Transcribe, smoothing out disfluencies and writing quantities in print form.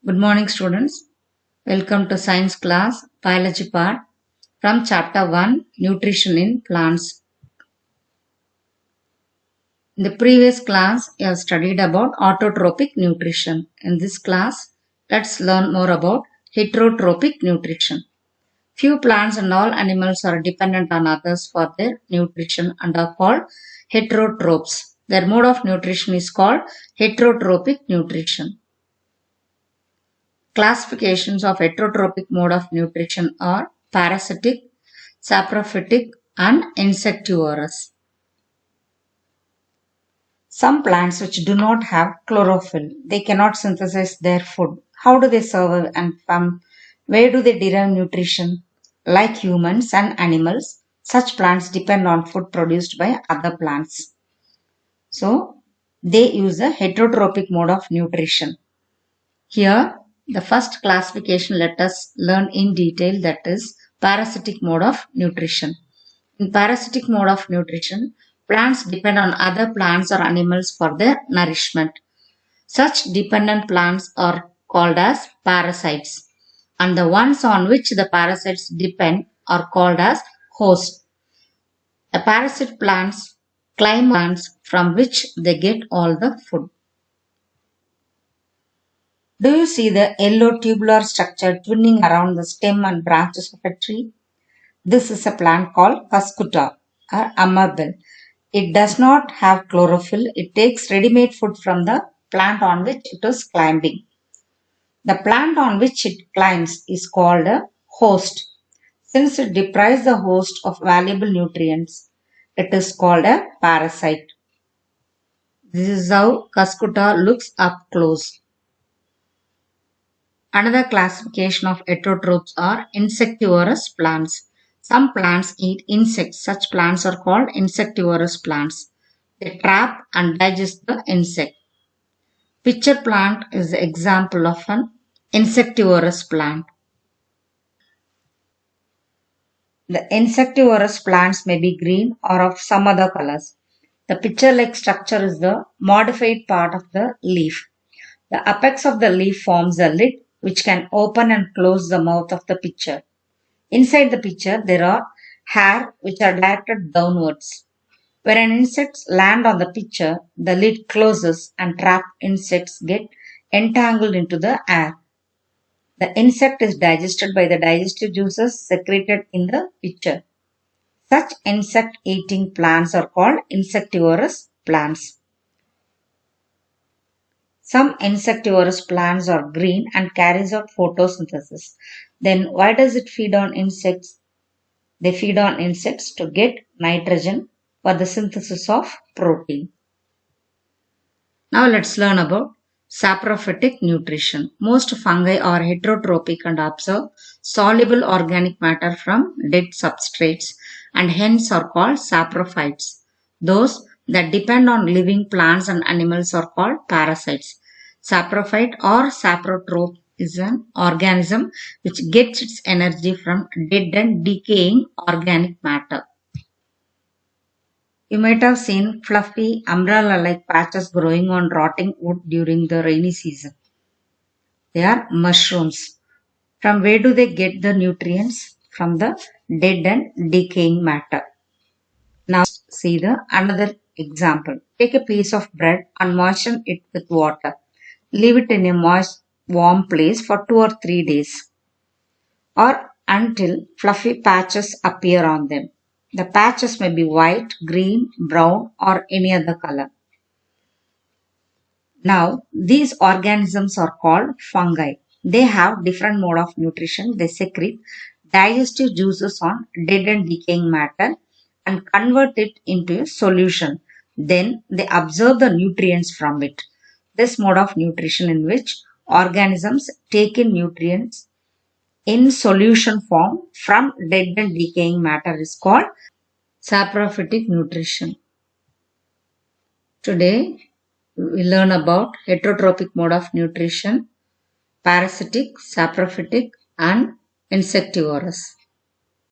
Good morning, students. Welcome to science class, biology part from chapter 1, nutrition in plants. In the previous class, you have studied about autotrophic nutrition. In this class, let's learn more about heterotrophic nutrition. Few plants and all animals are dependent on others for their nutrition and are called heterotrophs. Their mode of nutrition is called heterotrophic nutrition. Classifications of heterotrophic mode of nutrition are parasitic, saprophytic, and insectivorous. Some plants which do not have chlorophyll, they cannot synthesize their food. How do they survive and from where do they derive nutrition? Like humans and animals, such plants depend on food produced by other plants. So, they use a heterotrophic mode of nutrition. Here, the first classification let us learn in detail, that is parasitic mode of nutrition. In parasitic mode of nutrition, plants depend on other plants or animals for their nourishment. Such dependent plants are called as parasites, and the ones on which the parasites depend are called as hosts. The parasite plants climb plants from which they get all the food. Do you see the yellow tubular structure twinning around the stem and branches of a tree? This is a plant called Cuscuta or amabel. It does not have chlorophyll. It takes ready-made food from the plant on which it is climbing. The plant on which it climbs is called a host. Since it deprives the host of valuable nutrients, it is called a parasite. This is how Cuscuta looks up close. Another classification of heterotrophs are insectivorous plants. Some plants eat insects. Such plants are called insectivorous plants. They trap and digest the insect. Pitcher plant is the example of an insectivorous plant. The insectivorous plants may be green or of some other colors. The pitcher-like structure is the modified part of the leaf. The apex of the leaf forms a lid which can open and close the mouth of the pitcher. Inside the pitcher, there are hairs which are directed downwards. When an insect lands on the pitcher, the lid closes and trapped insects get entangled into the air. The insect is digested by the digestive juices secreted in the pitcher. Such insect-eating plants are called insectivorous plants. Some insectivorous plants are green and carries out photosynthesis. Then why does it feed on insects? They feed on insects to get nitrogen for the synthesis of protein. Now let's learn about saprophytic nutrition. Most fungi are heterotrophic and absorb soluble organic matter from dead substrates and hence are called saprophytes. Those that depend on living plants and animals are called parasites. Saprophyte or saprotroph is an organism which gets its energy from dead and decaying organic matter. You might have seen fluffy umbrella-like patches growing on rotting wood during the rainy season. They are mushrooms. From where do they get the nutrients? From the dead and decaying matter. Now see the another example. Take a piece of bread and moisten it with water. Leave it in a moist, warm place for 2 or 3 days or until fluffy patches appear on them. The patches may be white, green, brown or any other color. Now, these organisms are called fungi. They have different mode of nutrition. They secrete digestive juices on dead and decaying matter and convert it into a solution. Then they absorb the nutrients from it. This mode of nutrition in which organisms take in nutrients in solution form from dead and decaying matter is called saprophytic nutrition. Today we learn about heterotrophic mode of nutrition, parasitic, saprophytic and insectivorous.